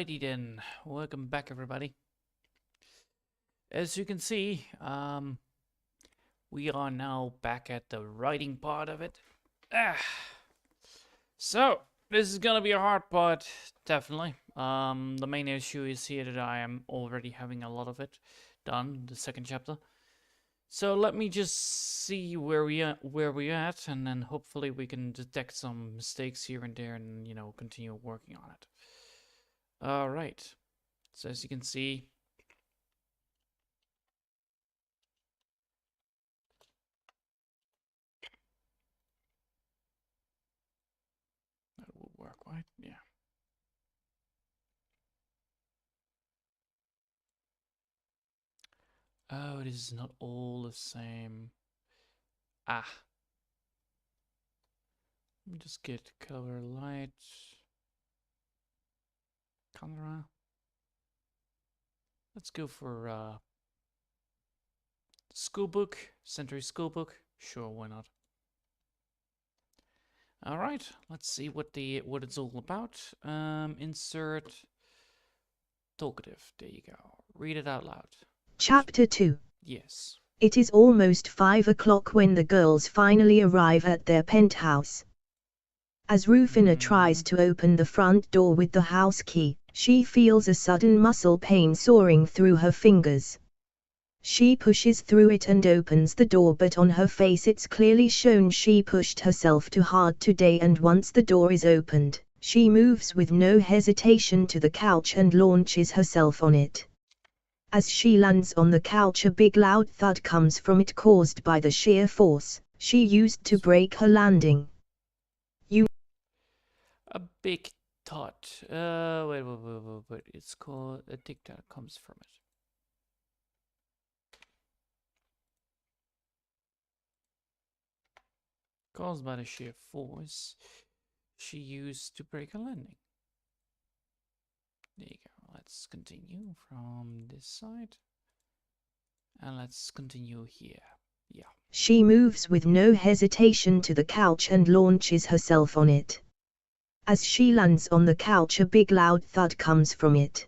Alrighty then, welcome back everybody. As you can see, we are now back at the writing part of it. So, this is gonna be a hard part, definitely. The main issue is here that I am already having a lot of it done, the second chapter. So let me just see where we're at, and then hopefully we can detect some mistakes here and there and, continue working on it. Alright, so as you can see, that will work, right? Yeah. Oh, this is not all the same. Let me just get color light. Camera. Let's go for schoolbook, Century schoolbook. Sure, why not? All right, let's see what it's all about. Insert talkative. There you go. Read it out loud. Chapter 2. Yes. It is almost 5 o'clock when the girls finally arrive at their penthouse. As Rufina tries to open the front door with the house key, she feels a sudden muscle pain soaring through her fingers. She pushes through it and opens the door, but on her face it's clearly shown she pushed herself too hard today, and once the door is opened, she moves with no hesitation to the couch and launches herself on it. As she lands on the couch, a big loud thud comes from it, caused by the sheer force she used to break her landing. A big thud. Wait. It's called a tick that comes from it. Caused by the sheer force she used to break her landing. There you go. Let's continue from this side. And let's continue here. Yeah. She moves with no hesitation to the couch and launches herself on it. As she lands on the couch, a big loud thud comes from it.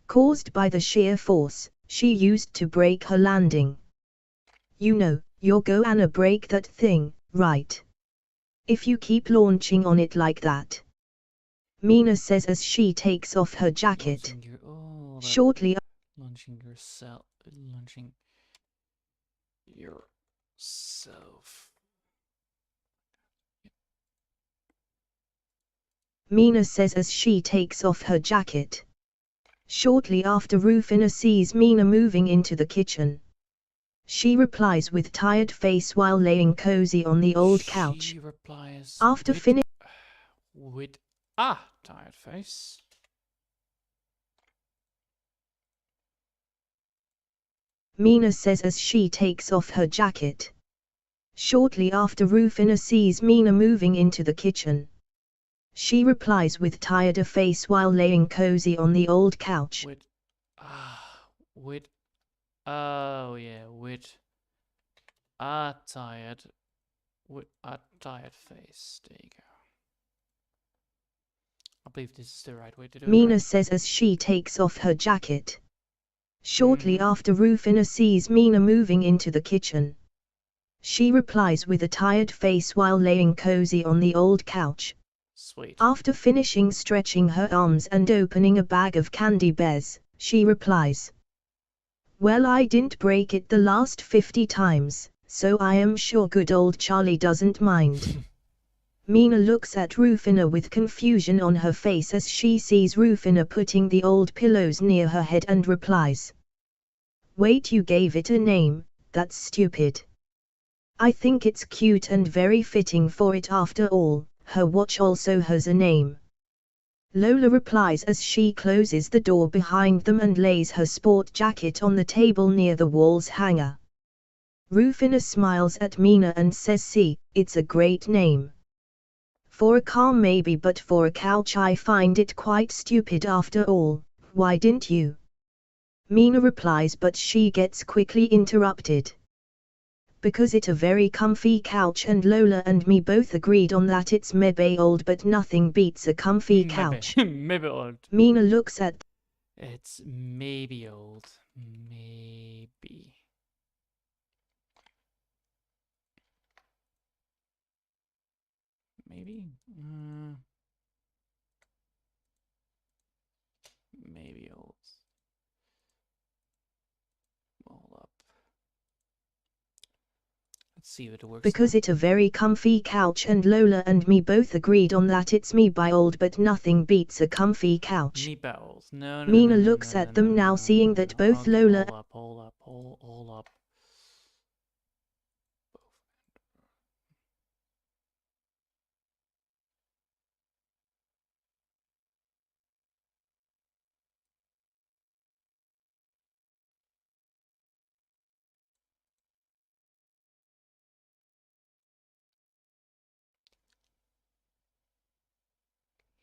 Caused by the sheer force she used to break her landing. You're gonna break that thing, right? If you keep launching on it like that. Mina says as she takes off her jacket. Shortly launching yourself. Mina says as she takes off her jacket. Shortly after, Rufina sees Mina moving into the kitchen. She replies with tired face while laying cozy on the old couch. She replies after with tired face. Mina says as she takes off her jacket. Shortly after, Rufina sees Mina moving into the kitchen. She replies with tired face while laying cozy on the old couch. With a tired face. There you go. I believe this is the right way to do it. Mina says as she takes off her jacket. Shortly after, Rufina sees Mina moving into the kitchen. She replies with a tired face while laying cozy on the old couch. Sweet. After finishing stretching her arms and opening a bag of candy bears, she replies, "Well, I didn't break it the last 50 times, so I am sure good old Charlie doesn't mind." Mina looks at Rufina with confusion on her face as she sees Rufina putting the old pillows near her head and replies, "Wait, you gave it a name? That's stupid. I think it's cute and very fitting for it after all. Her watch also has a name." Lola replies as she closes the door behind them and lays her sport jacket on the table near the wall's hanger. Rufina smiles at Mina and says, "See, it's a great name. For a car maybe, but for a couch I find it quite stupid after all. Why didn't you?" Mina replies, but she gets quickly interrupted. Because it a very comfy couch and Lola and me both agreed on that. It's maybe old but nothing beats a comfy couch. Maybe old. Mina looks at. It's maybe old. Maybe. Maybe? Maybe old. Hold up. Let's see if it works. Because now. it a very comfy couch and Lola and me both agreed on that. It's me by old but nothing beats a comfy couch. Me by old. No. Mina looks at them now, seeing that both Okay, Lola. hold up.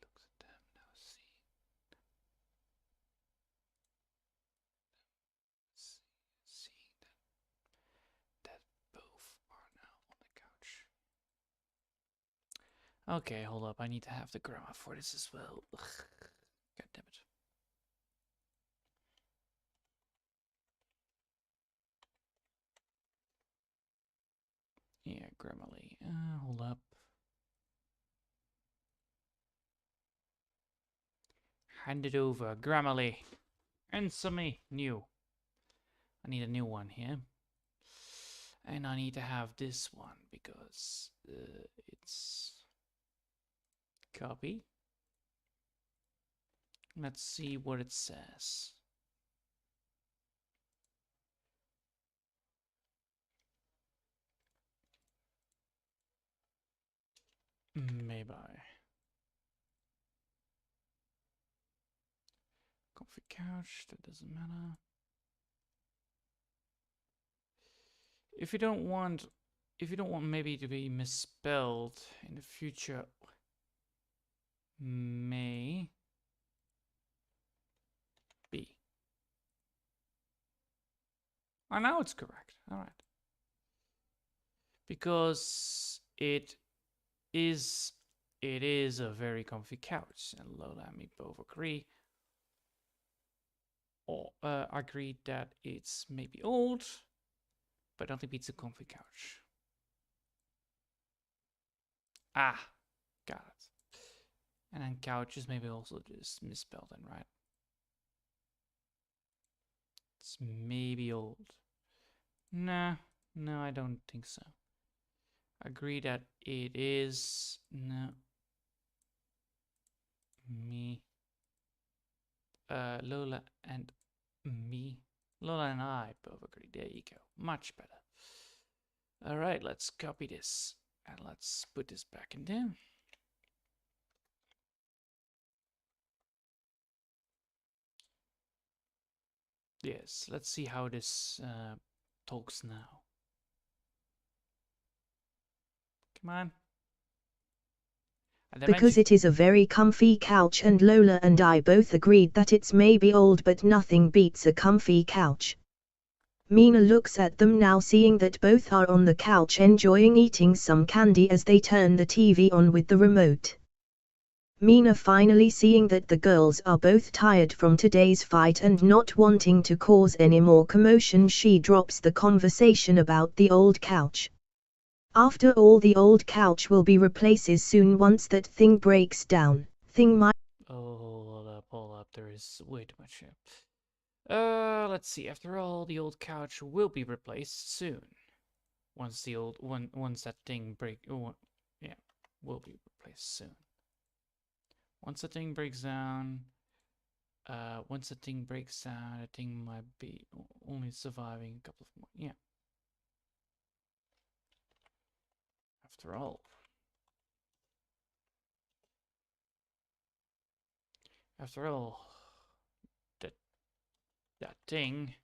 Looks at them now. Seeing that both are now on the couch. Okay, hold up. I need to have the grammar for this as well. Ugh. God damn it. Yeah, Grammarly. Hold up. Hand it over. Grammarly. Answer me. New. I need a new one here. And I need to have this one because it's copy. Let's see what it says. Maybe. Comfy couch, that doesn't matter. If you don't want maybe to be misspelled in the future, may be. Oh, now it's correct. All right. Because it is a very comfy couch, and Lola and me both agree. Or agreed that it's maybe old, but nothing beats a comfy couch. Ah, got it. And then couch is maybe also just misspelled then, right? It's maybe old. Nah, no, I don't think so. Agree that it is. No. Me. Lola and me. Lola and I both agree. There you go. Much better. All right, let's copy this. And let's put this back in there. Yes, let's see how this talks now. Come on. Because it is a very comfy couch and Lola and I both agreed that it's maybe old but nothing beats a comfy couch. Mina looks at them now, seeing that both are on the couch enjoying eating some candy as they turn the TV on with the remote. Mina finally seeing that the girls are both tired from today's fight and not wanting to cause any more commotion, she drops the conversation about the old couch. After all, the old couch will be replaced soon once that thing breaks down. Thing might. Oh, hold up. There is way too much here. Let's see. After all, the old couch will be replaced soon. Once that thing yeah, will be replaced soon. Once the thing breaks down, the thing might be only surviving a couple of more. Yeah. After all. That thing.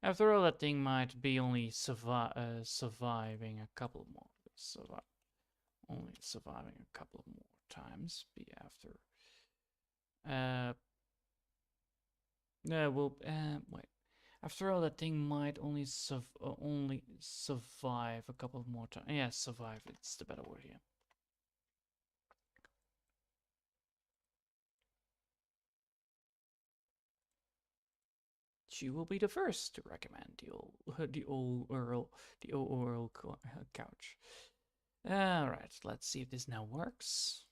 After all, that thing might be only surviving a couple more. Only surviving a couple more times. Be after. Wait. After all, that thing might only survive a couple more times. Yeah, survive. It's the better word here. She will be the first to recommend the old Earl couch. All right, let's see if this now works.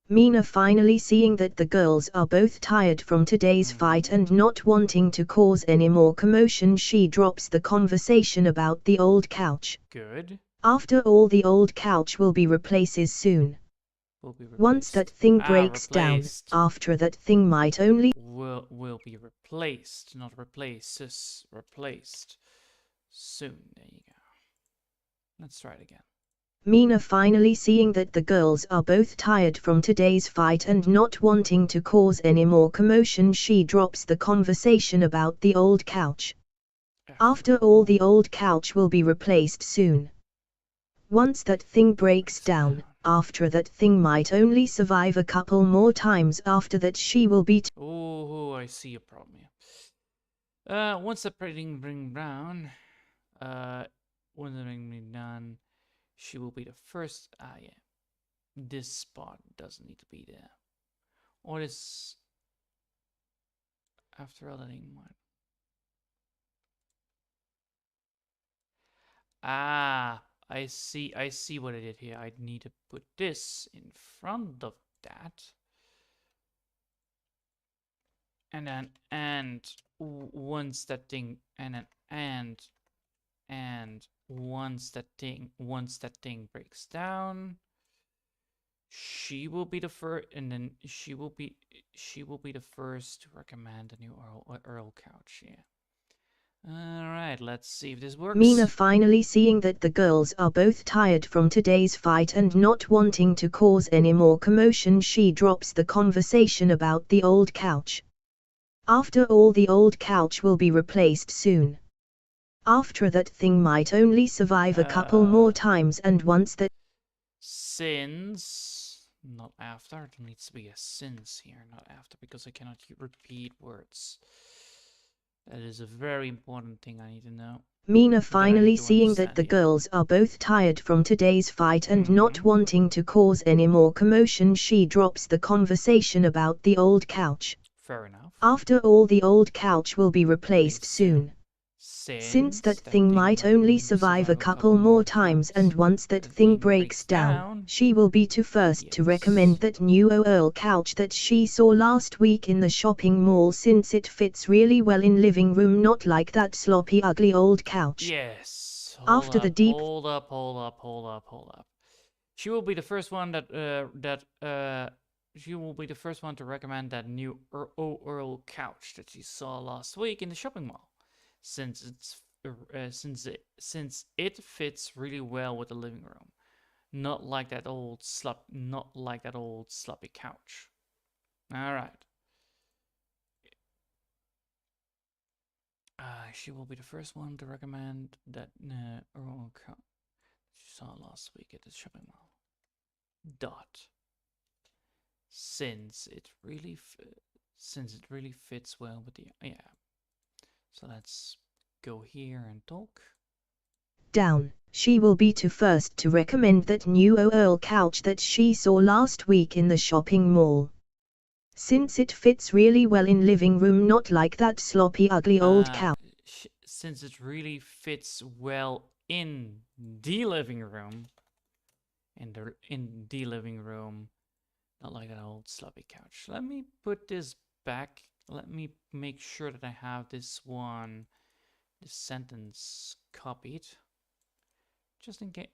Mina, finally seeing that the girls are both tired from today's fight and not wanting to cause any more commotion, she drops the conversation about the old couch. Good. After all, the old couch will be replaced soon. Will be replaced. Once that thing breaks replaced. down, after that thing might only will be replaced, not replaces. Replaced soon. There you go. Let's try it again. Mina, finally seeing that the girls are both tired from today's fight and not wanting to cause any more commotion, she drops the conversation about the old couch. After all, the old couch will be replaced soon. Once that thing breaks down, after that thing might only survive a couple more times. After that, she will be Oh, I see a problem here. Once the printing bring down, when the ring done, she will be the first. Ah, yeah. This spot doesn't need to be there. Or this. After all, that ain't mine. Ah, I see what I did here. I need to put this in front of that. And then, once that thing, once that thing breaks down, she will be the first, and then she will be the first to recommend a new Earl couch. Yeah. Alright, let's see if this works. Mina, finally seeing that the girls are both tired from today's fight and not wanting to cause any more commotion, she drops the conversation about the old couch. After all, the old couch will be replaced soon. After that thing might only survive a couple more times, and once that since, not after, there needs to be a since here, not after, because I cannot repeat words. That is a very important thing I need to know. Mina, finally seeing that the girls are both tired from today's fight and not wanting to cause any more commotion, she drops the conversation about the old couch. Fair enough. After all, the old couch will be replaced soon. Since that thing might only survive a couple more times, and once that thing breaks down, she will be the first to recommend that new Earl couch that she saw last week in the shopping mall, since it fits really well in living room, not like that sloppy ugly old couch. Yes. After the deep hold up. She will be the first one she will be the first one to recommend that new Earl couch that she saw last week in the shopping mall, since it fits really well with the living room, not like that old sloppy couch. All right. She will be the first one to recommend that Earl couch she saw last week at the shopping mall. Since it really fits well with the So let's go here and talk. Down, she will be the first to recommend that new Earl couch that she saw last week in the shopping mall, since it fits really well in living room, not like that sloppy ugly old couch. Since it really fits well in the living room, not like that old sloppy couch. Let me put this back. Let me make sure that I have this sentence copied, just in case.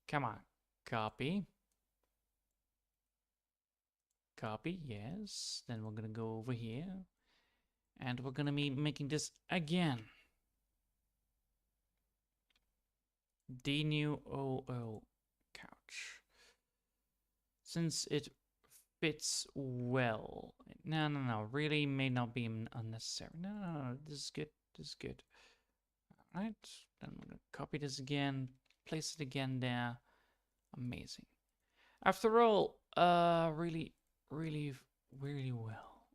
Come on, copy. Copy, yes. Then we're gonna go over here, and we're gonna be making this again. The new OO couch. Since it fits well. No. Really may not be unnecessary. No. This is good. Alright. Then I'm gonna copy this again. Place it again there. Amazing. After all, really well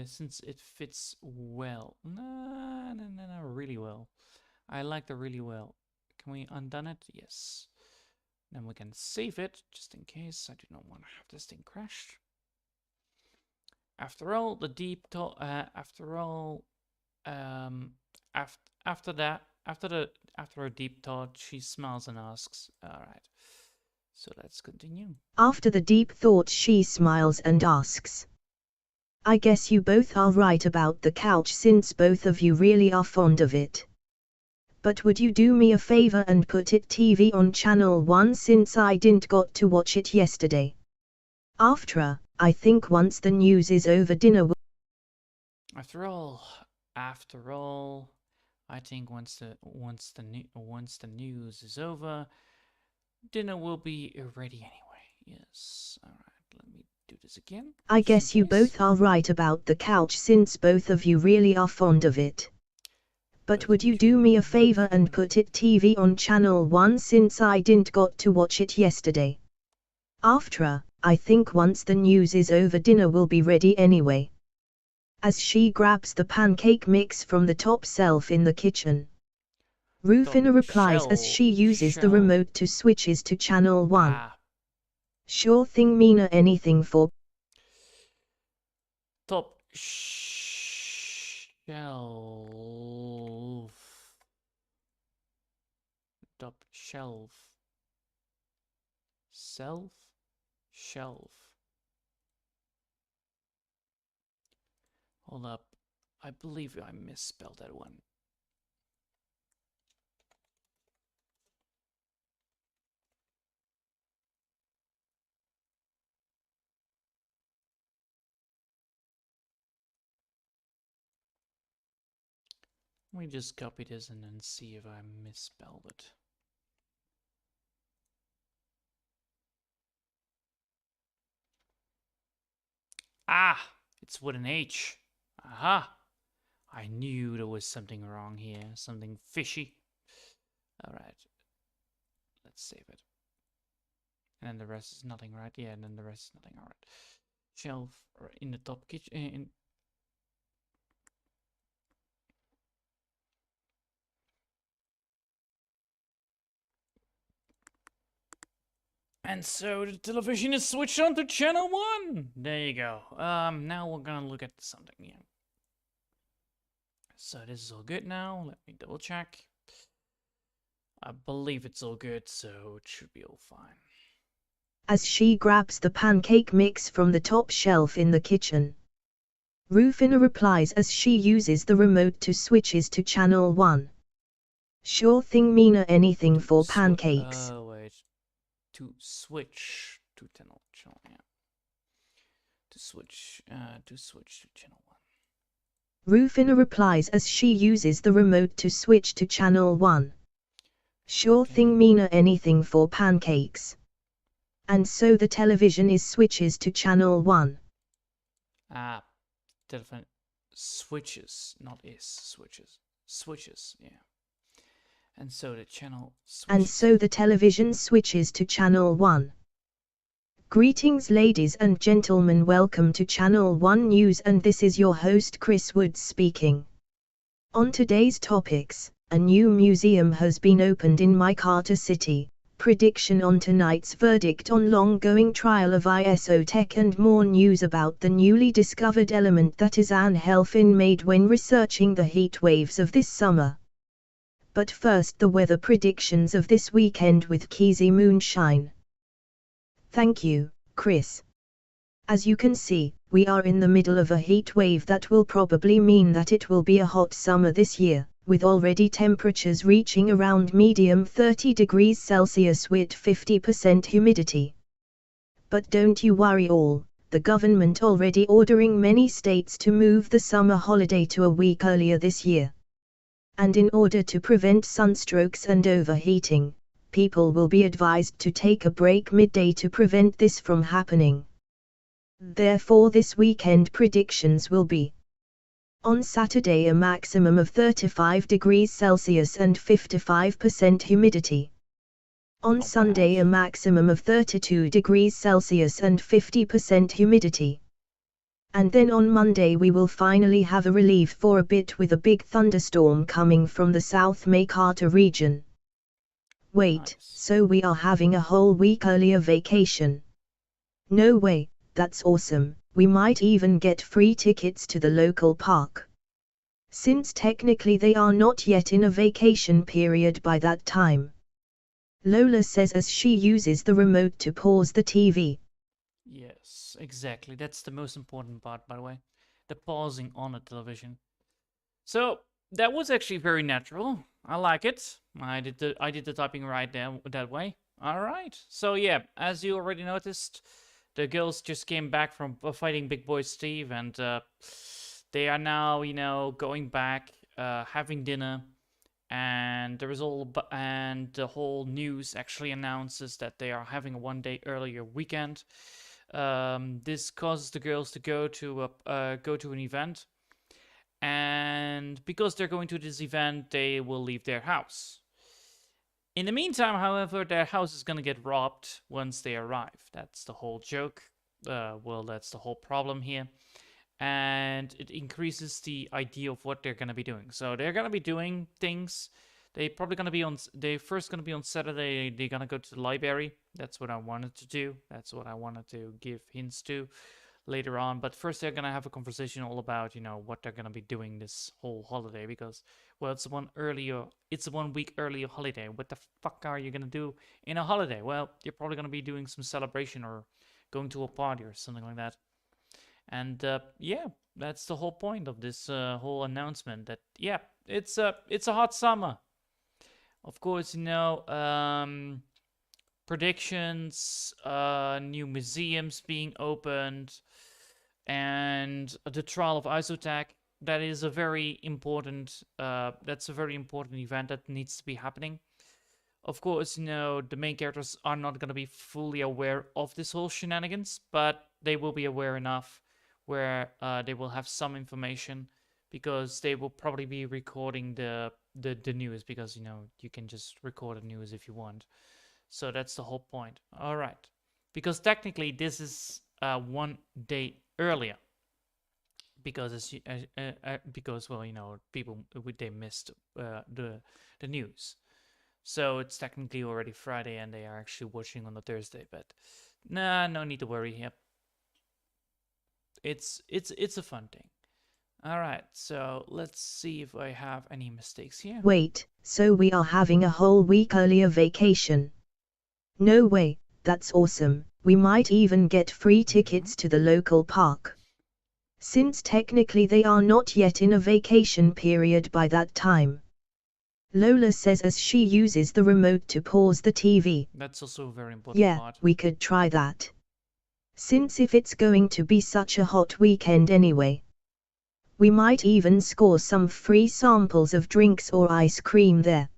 since it fits well. No, really well. I like the really well. Can we undone it? Yes. Then we can save it, just in case. I do not want to have this thing crashed. After all, the deep thought. After all, after that, after her deep thought, she smiles and asks, "All right, so let's continue." After the deep thought, she smiles and asks, I guess you both are right about the couch since both of you really are fond of it. But would you do me a favor and put it TV on channel 1 since I didn't got to watch it yesterday? I think once the news is over dinner will... After all, I think once the news is over, dinner will be ready anyway. Yes. All right. Let me do this again. I guess you both are right about the couch since both of you really are fond of it. But would you do me a favor and put it TV on channel 1 since I didn't got to watch it yesterday? I think once the news is over dinner will be ready anyway. As she grabs the pancake mix from the top shelf in the kitchen. Rufina replies as she uses the remote to switches to channel 1. Sure thing, Mina, anything for top shelf. Top shelf. Shelf. Hold up. I believe I misspelled that one. Let me just copy this and then see if I misspelled it. Ah, it's with an H. Aha. I knew there was something wrong here, something fishy. All right. Let's save it. And then the rest is nothing, right? Yeah, and then the rest is nothing. All right. Shelf in the top kitchen. And so the television is switched on to channel 1. There you go. Now we're gonna look at something here. So this is all good now. Let me double check. I believe it's all good, so it should be all fine. As she grabs the pancake mix from the top shelf in the kitchen. Rufina replies as she uses the remote to switches to channel 1. Sure thing, Mina, anything for pancakes. Oh, wait. To switch to channel, yeah. To switch to channel 1. Rufina replies as she uses the remote to switch to channel 1. Sure thing, Mina, anything for pancakes. And so the television is switches to channel 1. Telephone switches, not is, switches. Switches, yeah. And so the channel switches. And so the television switches to channel 1. Greetings ladies and gentlemen, welcome to Channel 1 News, and this is your host Chris Woods speaking. On today's topics, a new museum has been opened in Maikata City, prediction on tonight's verdict on long-going trial of ISO tech, and more news about the newly discovered element that is Anne Helfin made when researching the heat waves of this summer. But first, the weather predictions of this weekend with Keezy Moonshine. Thank you, Chris. As you can see, we are in the middle of a heat wave that will probably mean that it will be a hot summer this year, with already temperatures reaching around medium 30 degrees Celsius with 50% humidity. But don't you worry all, the government already ordering many states to move the summer holiday to a week earlier this year. And in order to prevent sunstrokes and overheating, people will be advised to take a break midday to prevent this from happening. Therefore, this weekend predictions will be: on Saturday a maximum of 35 degrees Celsius and 55% humidity. On Sunday a maximum of 32 degrees Celsius and 50% humidity. And then on Monday we will finally have a relief for a bit with a big thunderstorm coming from the South Makata region. Wait, Nice. so we are having a whole week earlier vacation? No way, that's awesome, we might even get free tickets to the local park. Since technically they are not yet in a vacation period by that time. Lola says as she uses the remote to pause the TV. Yes, exactly. That's the most important part, by the way. The pausing on a television. So that was actually very natural. I like it. I did the typing right there that way. All right. So yeah, as you already noticed, the girls just came back from fighting Big Boy Steve, and they are now, going back, having dinner, and and the whole news actually announces that they are having a 1 day earlier weekend. This causes the girls to go to an event, and because they're going to this event, they will leave their house. In the meantime, however, their house is gonna get robbed once they arrive. That's the whole joke. Well, that's the whole problem here. And it increases the idea of what they're gonna be doing. So they're gonna be doing things. They probably gonna be on. They first gonna be on Saturday. They're gonna go to the library. That's what I wanted to do. That's what I wanted to give hints to later on. But first, they're gonna have a conversation all about what they're gonna be doing this whole holiday, because well, it's a 1 week earlier holiday. What the fuck are you gonna do in a holiday? Well, you're probably gonna be doing some celebration or going to a party or something like that. And yeah, that's the whole point of this whole announcement. That yeah, it's a hot summer. Of course, predictions, new museums being opened, and the trial of Isotech. That is a very important. That's a very important event that needs to be happening. Of course, the main characters are not going to be fully aware of this whole shenanigans, but they will be aware enough where they will have some information, because they will probably be recording the news, because you can just record the news if you want. So that's the whole point. All right, because technically this is 1 day earlier, because because well, people they missed the news. So it's technically already Friday, and they are actually watching on the Thursday. But nah, no need to worry. Yep, it's a fun thing. All right, so let's see if I have any mistakes here. Wait, so we are having a whole week earlier vacation? No way, that's awesome, we might even get free tickets to the local park. Since technically they are not yet in a vacation period by that time. Lola says as she uses the remote to pause the TV. That's also a very important part. We could try that. Since if it's going to be such a hot weekend anyway. We might even score some free samples of drinks or ice cream there.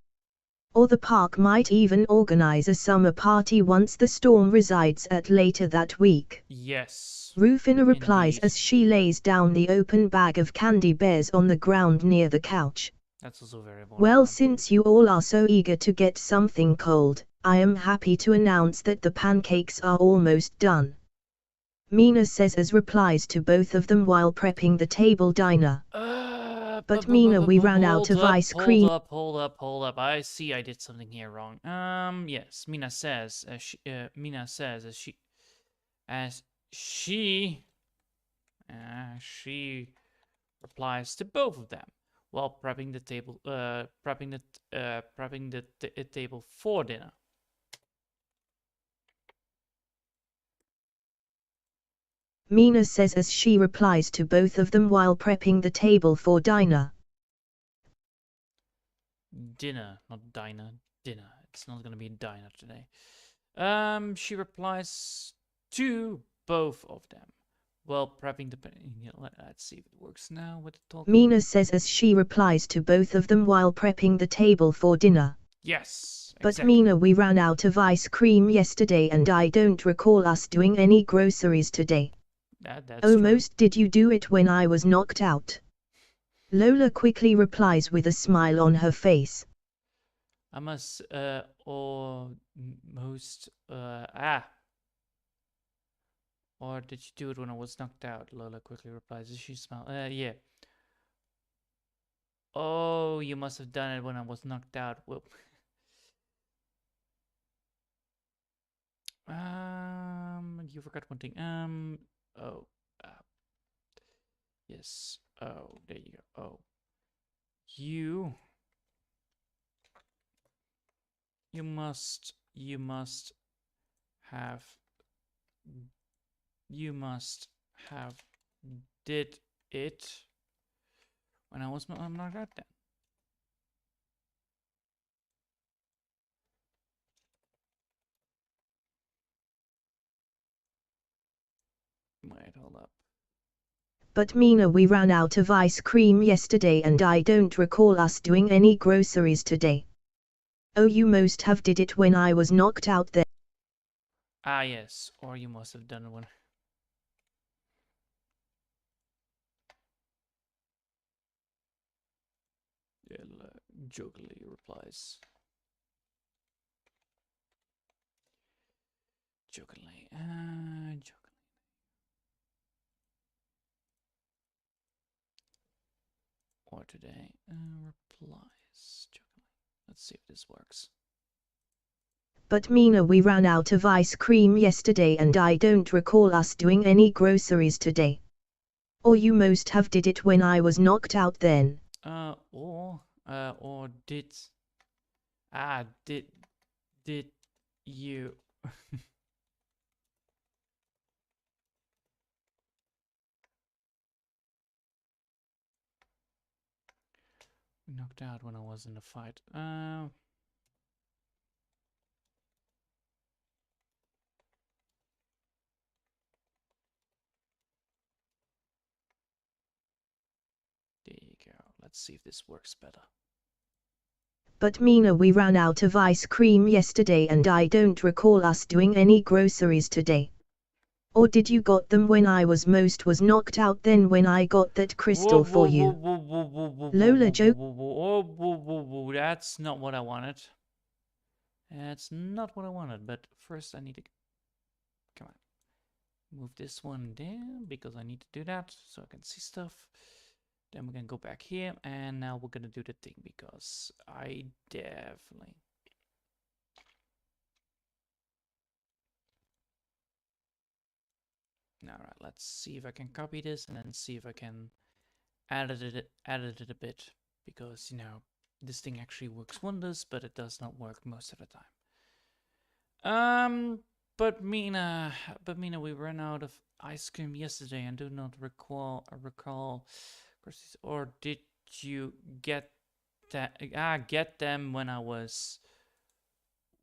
Or the park might even organize a summer party once the storm resides at later that week. Yes. Rufina replies indeed. as she lays down the open bag of candy bears on the ground near the couch. That's also very important. Well, since you all are so eager to get something cold, I am happy to announce that the pancakes are almost done. Mina says as replies to both of them while prepping the table dinner. But Mina, we ran out of ice cream. Hold up. I see I did something here wrong. Yes, Mina says as she replies to both of them while prepping the table for dinner. Mina says as she replies to both of them while prepping the table for dinner. Dinner, not diner. Dinner. It's not gonna be diner today. She replies to both of them while prepping the. Let's see if it works now with the talk. Mina says as she replies to both of them while prepping the table for dinner. Yes. But exactly. Mina, we ran out of ice cream yesterday and I don't recall us doing any groceries today. That's Almost true. Did you do it when I was knocked out? Lola quickly replies with a smile on her face. I must, or most, Or did you do it when I was knocked out? Lola quickly replies. Does she smell? Yeah. Oh, you must have done it when I was knocked out. Whoop. You forgot one thing. Oh, uh, yes. Oh, there you go. Oh, you, you must have, you must have did it when I was I'm knocked out. Then. Wait, hold up. But Mina, we ran out of ice cream yesterday and I don't recall us doing any groceries today. Oh, you must have did it when I was knocked out then. Ah, yes. Or you must have done it when. Jokingly replies. Jokingly. Jokingly. Or today. Replies. Jokingly. Let's see if this works. But Mina, we ran out of ice cream yesterday and I don't recall us doing any groceries today. Or you must have did it when I was knocked out then. Or did you knocked out when I was in the fight? There you go. Let's see if this works better. But Mina, we ran out of ice cream yesterday and I don't recall us doing any groceries today. Or did you got them when I was knocked out then when I got that crystal for you? Lola joke. That's not what I wanted. That's not what I wanted, but first I need to... Come on. Move this one down because I need to do that so I can see stuff. Then we're gonna go back here and now we're gonna do the thing because I definitely... Alright, let's see if I can copy this and then see if I can edit it a bit because, you know, this thing actually works wonders, but it does not work most of the time. But Mina, we ran out of ice cream yesterday and do not recall, or did you get that? Get them when I was,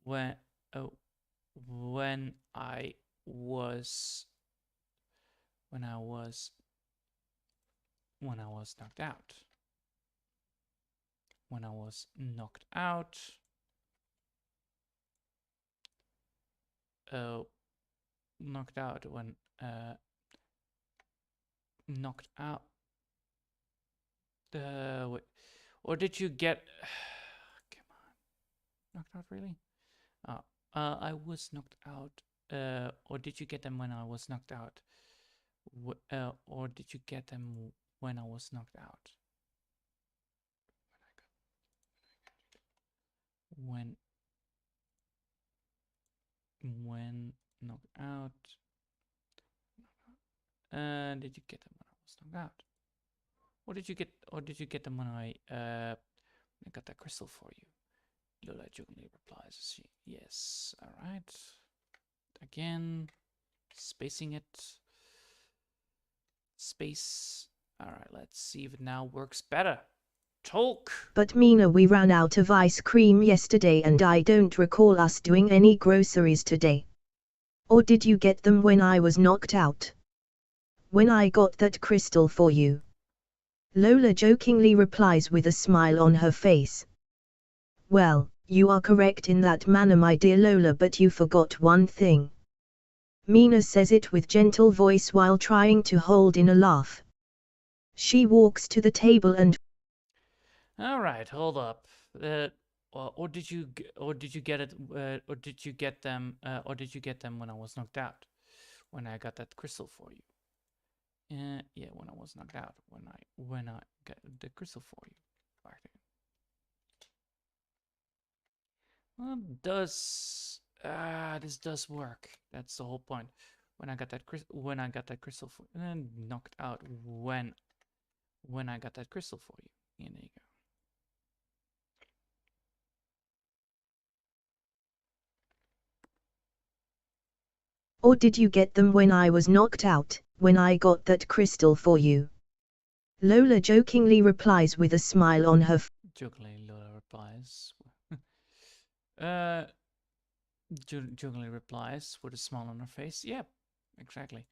when I was, when I was knocked out. When I was knocked out. Knocked out when knocked out. Wait. Or did you get? Come on, knocked out really? I was knocked out. Or did you get them when I was knocked out? Or did you get them when I was knocked out? When knocked out. Did you get them when I was knocked out? Or did you get them when I got that crystal for you? Lola jokingly replies, yes, alright. Again, spacing it. Space. Alright, let's see if it now works better. Talk! But Mina, we ran out of ice cream yesterday and I don't recall us doing any groceries today. Or did you get them when I was knocked out? When I got that crystal for you. Lola jokingly replies with a smile on her face. Well, you are correct in that manner, my dear Lola, but you forgot one thing. Mina says it with gentle voice while trying to hold in a laugh. She walks to the table and... Alright, hold up. Or did you get it? Or did you get them? Or did you get them when I was knocked out? when I got that crystal for you. Yeah, when I was knocked out. When I got the crystal for you. Back then. Well, this does work. That's the whole point. When I got that crystal for, and then knocked out when I got that crystal for you. Yeah, there you go. Or did you get them when I was knocked out, when I got that crystal for you? Lola jokingly replies with a smile on her face. Jokingly, Lola replies. uh, jokingly replies with a smile on her face. Yep, exactly.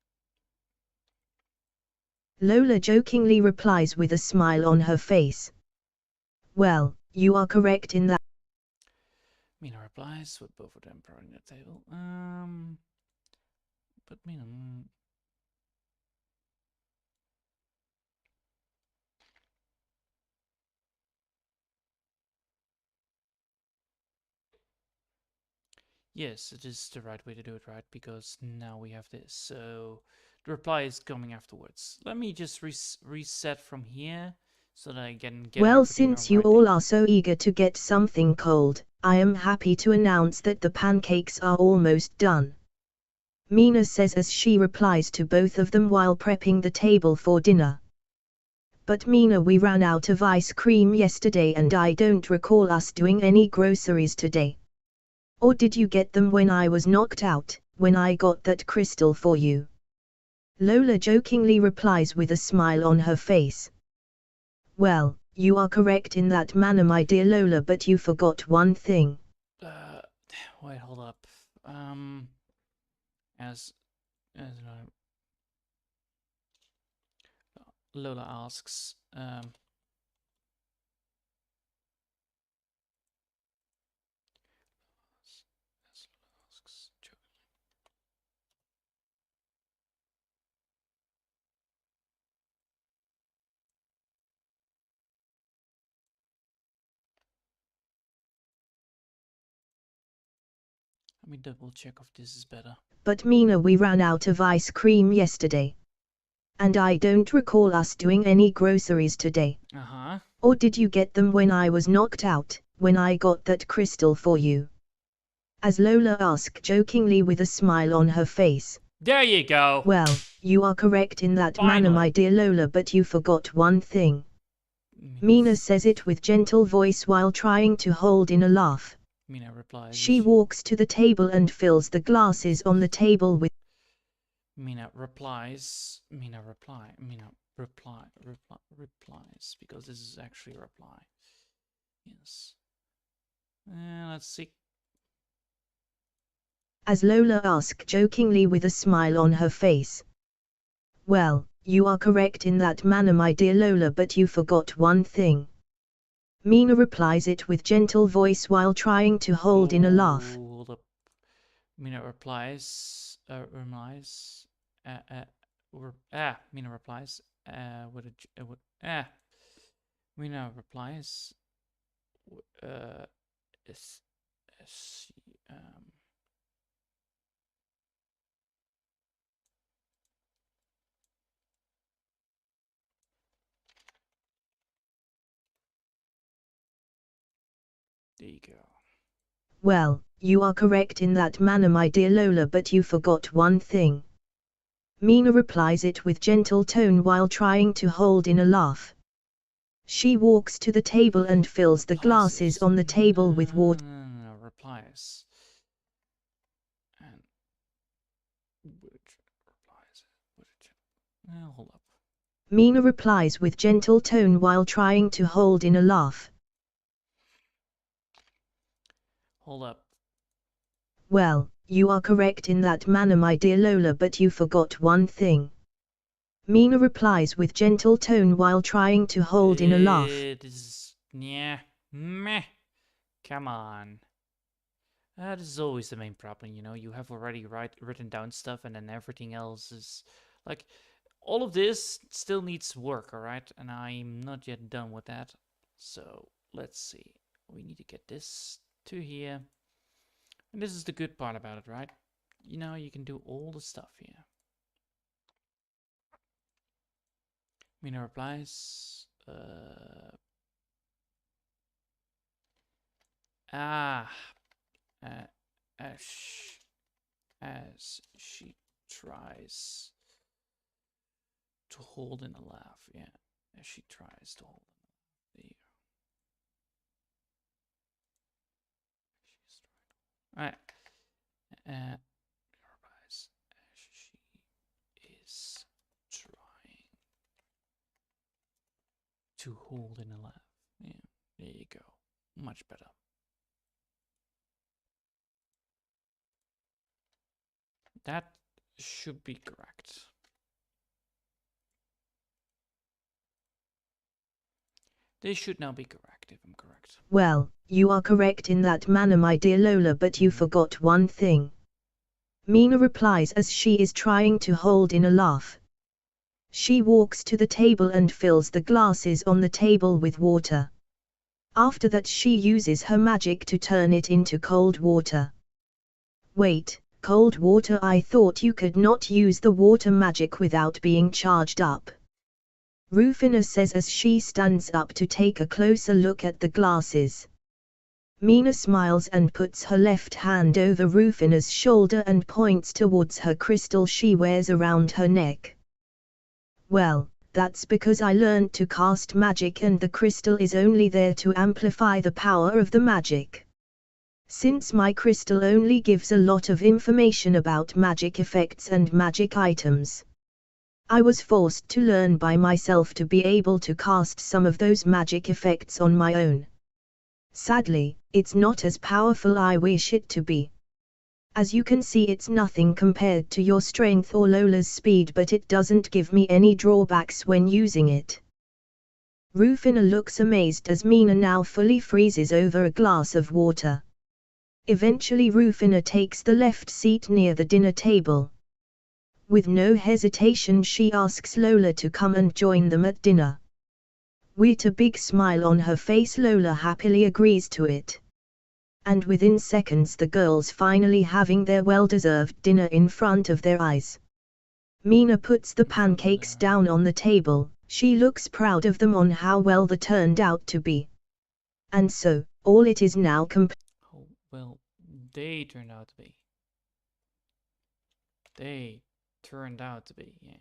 Lola jokingly replies with a smile on her face. Well, you are correct in that. Mina replies with both of them prodding the table. But Mina. Yes, it is the right way to do it, right? Because now we have this. So the reply is coming afterwards. Let me just reset from here so that I can get Well, everything in since you writing. all are so eager to get something cold, I am happy to announce that the pancakes are almost done. Mina says as she replies to both of them while prepping the table for dinner. But Mina, we ran out of ice cream yesterday and I don't recall us doing any groceries today. Or did you get them when I was knocked out, when I got that crystal for you? Lola jokingly replies with a smile on her face. Well, you are correct in that manner, my dear Lola, but you forgot one thing. Uh, wait, hold up. As Lola asks, let me double check if this is better. But Mina, we ran out of ice cream yesterday. And I don't recall us doing any groceries today. Uh-huh. Or did you get them when I was knocked out, when I got that crystal for you? As Lola asked jokingly with a smile on her face. There you go. Well, you are correct in that manner, my dear Lola, but you forgot one thing. Mina says it with gentle voice while trying to hold in a laugh. Mina replies. She walks to the table and fills the glasses on the table with. Mina replies. Mina replies because this is actually a reply. Yes. Let's see. As Lola asked jokingly with a smile on her face. Well, you are correct in that manner, my dear Lola, but you forgot one thing. Mina replies it with gentle voice while trying to hold in a laugh. Hold up. Mina replies. Mina replies. Mina replies. Is, there you go. Well, you are correct in that manner, my dear Lola, but you forgot one thing. Mina replies it with gentle tone while trying to hold in a laugh. She walks to the table and fills the glasses on the table with water. Replies. And which replies? Hold up. Mina replies with gentle tone while trying to hold in a laugh. Hold up. Well, you are correct in that manner, my dear Lola, but you forgot one thing. Mina replies with gentle tone while trying to hold in a laugh. It is, yeah, meh. Come on. This is always the main problem, you know. You have already written down stuff, and then everything else is like all of this still needs work, all right? And I'm not yet done with that. So let's see. We need to get this to here. And this is the good part about it, right? You know, you can do all the stuff here. Mina replies, ah, uh, as, as she tries to hold in a laugh. Yeah, as she tries to hold in a laugh. There you go. Alright. Replies, as she is trying to hold in a laugh. Yeah, there you go. Much better. That should be correct. This should now be correct, if I'm correct. Well, you are correct in that manner, my dear Lola, but you forgot one thing. Mina replies as she is trying to hold in a laugh. She walks to the table and fills the glasses on the table with water. After that she uses her magic to turn it into cold water. Wait, cold water? I thought you could not use the water magic without being charged up. Rufina says as she stands up to take a closer look at the glasses. Mina smiles and puts her left hand over Rufina's shoulder and points towards her crystal she wears around her neck. Well, that's because I learned to cast magic and the crystal is only there to amplify the power of the magic. Since my crystal only gives a lot of information about magic effects and magic items, I was forced to learn by myself to be able to cast some of those magic effects on my own. Sadly, it's not as powerful I wish it to be. As you can see, it's nothing compared to your strength or Lola's speed, but it doesn't give me any drawbacks when using it. Rufina looks amazed as Mina now fully freezes over a glass of water. Eventually Rufina takes the left seat near the dinner table. With no hesitation she asks Lola to come and join them at dinner. With a big smile on her face, Lola happily agrees to it. And within seconds the girls finally having their well-deserved dinner in front of their eyes. Mina puts the pancakes down on the table, she looks proud of them on how well they turned out to be. And so, all it is now Oh, well, they turned out to be. They turned out to be, yeah.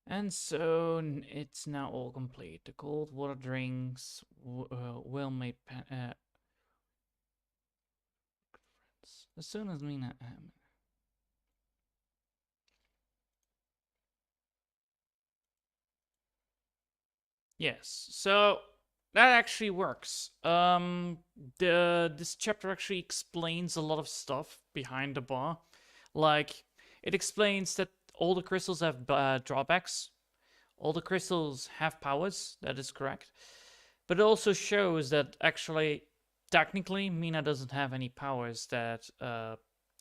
And so it's now all complete. The cold water drinks, well-made as soon as Mina. Yes, so that actually works. This chapter actually explains a lot of stuff behind the bar. Like, it explains that all the crystals have drawbacks. All the crystals have powers, that is correct. But it also shows that actually, technically, Mina doesn't have any powers that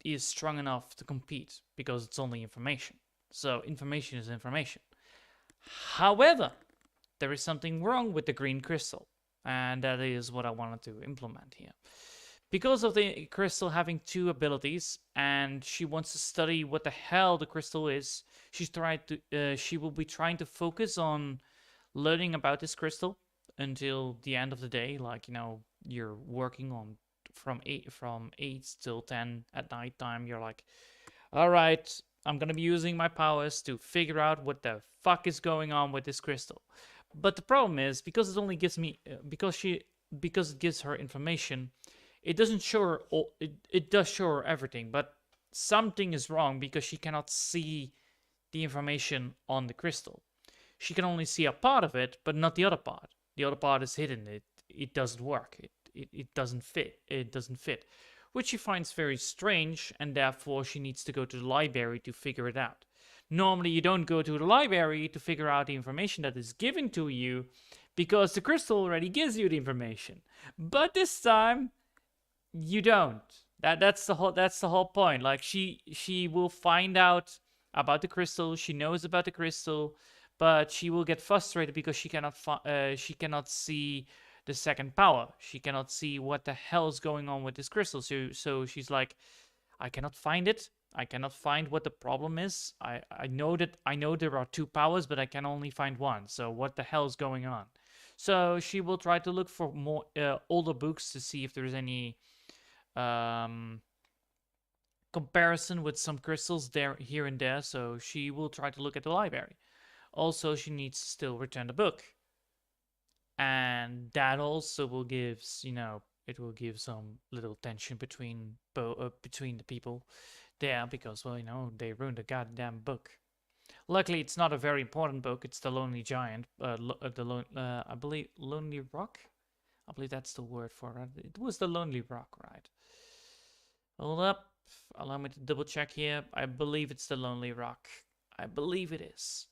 is strong enough to compete, because it's only information. So information is information. However, there is something wrong with the green crystal, and that is what I wanted to implement here. Because of the crystal having two abilities, and she wants to study what the hell the crystal is, she will be trying to focus on learning about this crystal until the end of the day. Like, you know, you're working on from 8 till 10 at night time. You're like, all right, I'm gonna be using my powers to figure out what the fuck is going on with this crystal. But the problem is, because it only gives me because it gives her information, it doesn't show her it does show her everything, but something is wrong because she cannot see the information on the crystal. She can only see a part of it, but not the other part. The other part is hidden. It doesn't work. It doesn't fit. It doesn't fit, which she finds very strange, and therefore she needs to go to the library to figure it out. Normally, you don't go to the library to figure out the information that is given to you, because the crystal already gives you the information. But this time, you don't. That's the whole point. Like, she will find out about the crystal. She knows about the crystal, but she will get frustrated because she cannot see the second power. She cannot see what the hell is going on with this crystal. So she's like, I cannot find it. I cannot find what the problem is. I know there are two powers, but I can only find one. So what the hell is going on? So she will try to look for more older books to see if there's any comparison with some crystals there, here and there. So she will try to look at the library. Also, she needs to still return the book, and that also will give, it will give some little tension between the people there, because, well, they ruined the goddamn book. Luckily, it's not a very important book. It's The Lonely Giant, I believe Lonely Rock. I believe that's the word for it. It was The Lonely Rock, right? Hold up. Allow me to double check here. I believe it's The Lonely Rock. I believe it is.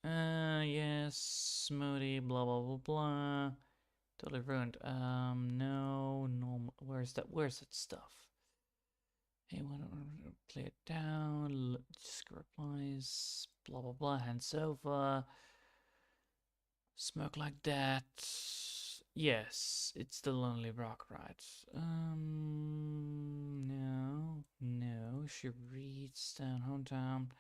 Yes, smoothie, blah, blah, blah, blah. Totally ruined. No, where's that stuff? Hey, why don't play it down? Just replies, blah, blah, blah, hands over. Smoke like that. Yes, it's The Lonely Rock, right? No, she reads down hometown.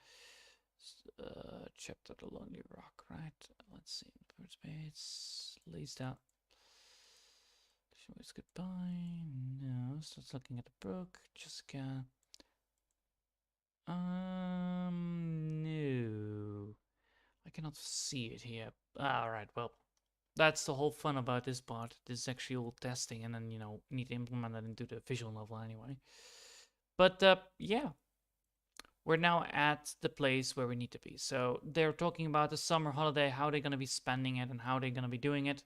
Chapter The Lonely Rock, right? Let's see. First page. Lays out. She waves goodbye. No. Starts looking at the book. Jessica. No. I cannot see it here. Alright, well. That's the whole fun about this part. This is actually all testing, and then, need to implement it into the visual novel anyway. But, yeah. We're now at the place where we need to be. So they're talking about the summer holiday, how they're going to be spending it and how they're going to be doing it.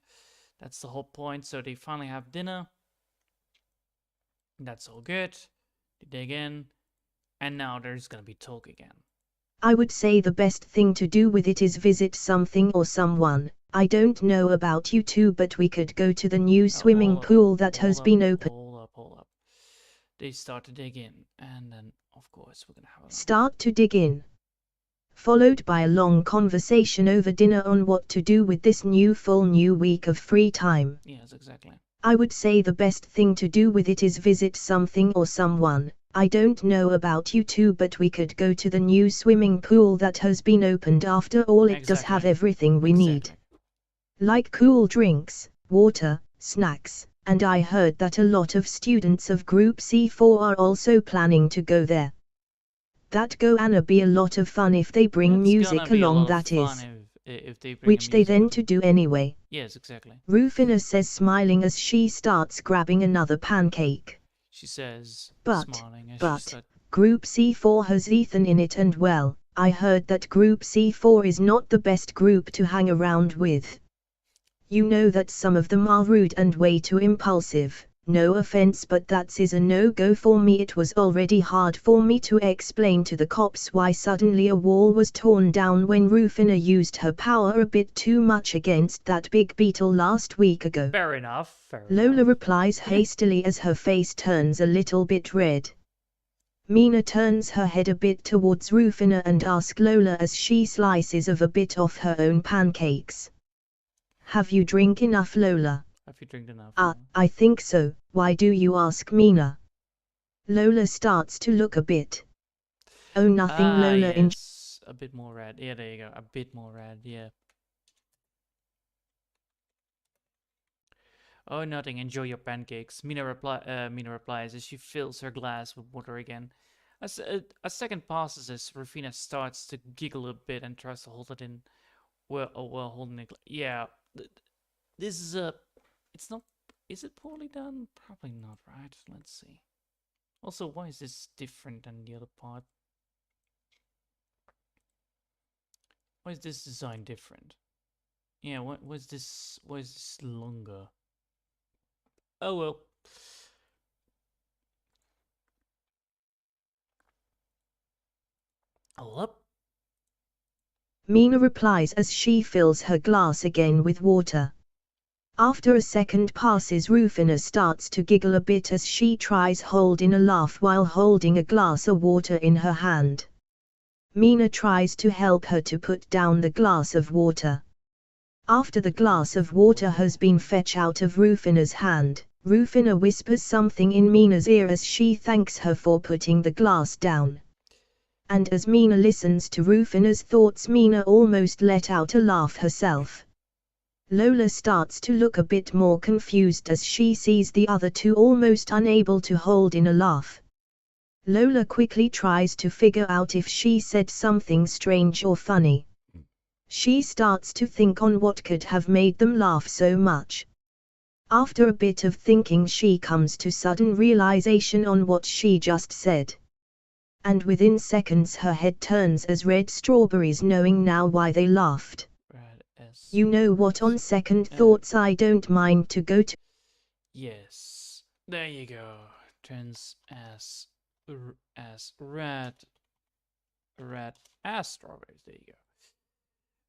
That's the whole point. So they finally have dinner. That's all good. They dig in. And now there's going to be talk again. I would say the best thing to do with it is visit something or someone. I don't know about you two, but we could go to the new swimming pool that has been opened. Hold up. They start to dig in, and then, of course, we're going to have a... Start to dig in. Followed by a long conversation over dinner on what to do with this full new week of free time. Yes, exactly. I would say the best thing to do with it is visit something or someone. I don't know about you two, but we could go to the new swimming pool that has been opened. After all, it does have everything we need. Like cool drinks, water, snacks, and I heard that a lot of students of Group C4 are also planning to go there. That gonna be a lot of fun if they bring music along, that is. If they bring which they then to do anyway. Yes, exactly. Rufina says, smiling as she starts grabbing another pancake. She says, smiling as Group C4 has Ethan in it, and well, I heard that Group C4 is not the best group to hang around with. You know that some of them are rude and way too impulsive. No offense, but that is a no-go for me. It was already hard for me to explain to the cops why suddenly a wall was torn down when Rufina used her power a bit too much against that big beetle last week ago. Fair enough. Lola replies hastily as her face turns a little bit red. Mina turns her head a bit towards Rufina and asks Lola as she slices of a bit off her own pancakes. Have you drink enough, Lola? Have you drink enough? I think so. Why do you ask, Mina? Lola starts to look a bit. Oh, nothing, Lola. Yes. A bit more red. Yeah, there you go. A bit more red, yeah. Oh, nothing. Enjoy your pancakes. Mina replies as she fills her glass with water again. As a second passes as Rufina starts to giggle a bit and tries to hold it in. Well, holding it. Yeah. This is a... It's not... Is it poorly done? Probably not, right? Let's see. Also, why is this different than the other part? Why is this design different? Yeah, why is this longer? Oh well. Up. Mina replies as she fills her glass again with water. After a second passes, Rufina starts to giggle a bit as she tries holding a laugh while holding a glass of water in her hand. Mina tries to help her to put down the glass of water. After the glass of water has been fetched out of Rufina's hand, Rufina whispers something in Mina's ear as she thanks her for putting the glass down. And as Mina listens to Rufina's thoughts, Mina almost let out a laugh herself. Lola starts to look a bit more confused as she sees the other two almost unable to hold in a laugh. Lola quickly tries to figure out if she said something strange or funny. She starts to think on what could have made them laugh so much. After a bit of thinking, she comes to sudden realization on what she just said. And within seconds her head turns as red strawberries, knowing now why they laughed. You know what, on second thoughts I don't mind to go to... Yes, there you go. Turns as red as strawberries. There you go.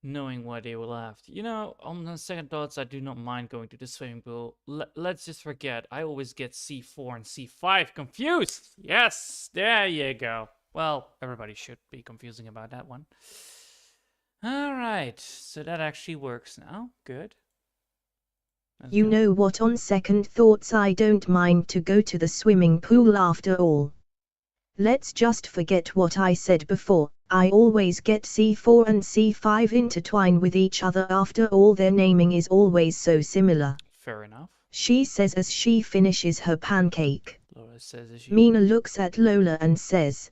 Knowing why they were left. You know, on the second thoughts, I do not mind going to the swimming pool. Let's just forget. I always get C4 and C5 confused. Yes, there you go. Well, everybody should be confusing about that one. Alright, so that actually works now. Good. You know what, on second thoughts I don't mind to go to the swimming pool after all. Let's just forget what I said before. I always get C4 and C5 intertwine with each other, after all their naming is always so similar. Fair enough. She says as she finishes her pancake. Lola says as Mina looks at Lola and says,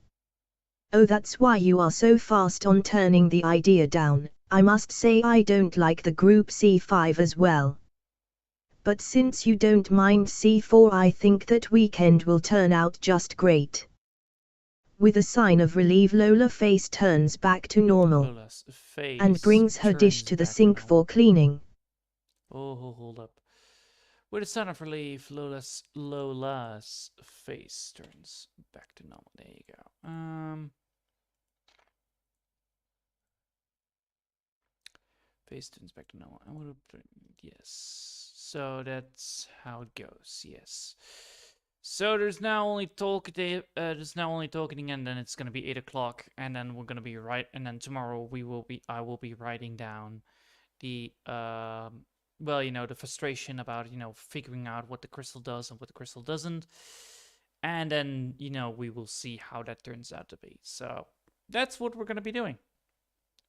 "Oh, that's why you are so fast on turning the idea down. I must say I don't like the group C5 as well. But since you don't mind C4, I think that weekend will turn out just great." With a sign of relief, Lola's face turns back to normal and brings her dish to the sink for cleaning. Oh, hold up. With a sign of relief, Lola's face turns back to normal. There you go. Face turns back to normal. I would have, yes. So that's how it goes. Yes. So there's now only talking, and then it's gonna be 8 o'clock, and then we're gonna be and then tomorrow I will be writing down the well, you know, the frustration about, you know, figuring out what the crystal does and what the crystal doesn't, and then, you know, we will see how that turns out to be. So that's what we're gonna be doing.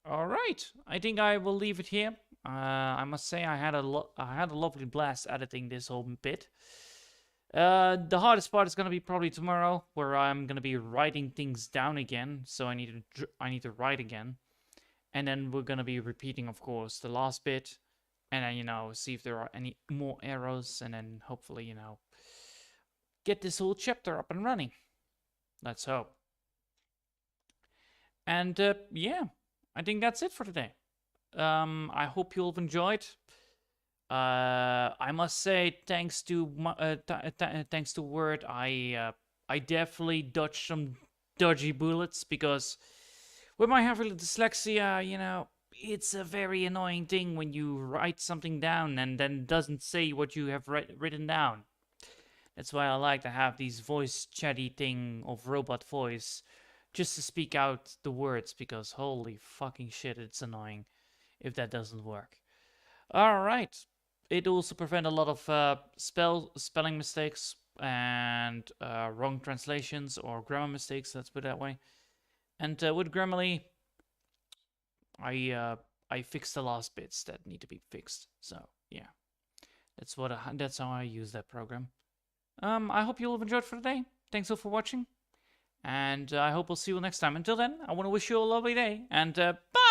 All right, I think I will leave it here. I must say I had a lovely blast editing this whole bit. The hardest part is gonna be probably tomorrow, where I'm gonna be writing things down again. So I need to write again, and then we're gonna be repeating, of course, the last bit, and then, you know, see if there are any more errors, and then hopefully, you know, get this whole chapter up and running. Let's hope. And yeah, I think that's it for today. I hope you'll have enjoyed. I must say, thanks to Word, I definitely dodged some dodgy bullets, because with my heavy dyslexia, you know, it's a very annoying thing when you write something down and then doesn't say what you have written down. That's why I like to have these voice chatty thing of robot voice, just to speak out the words, because holy fucking shit, it's annoying if that doesn't work. Alright. It also prevents a lot of spelling mistakes and wrong translations or grammar mistakes, let's put it that way. And with Grammarly, I fixed the last bits that need to be fixed. So yeah, that's how I use that program. I hope you'll have enjoyed for today. Thanks all for watching, and I hope we'll see you next time. Until then, I want to wish you a lovely day, and bye.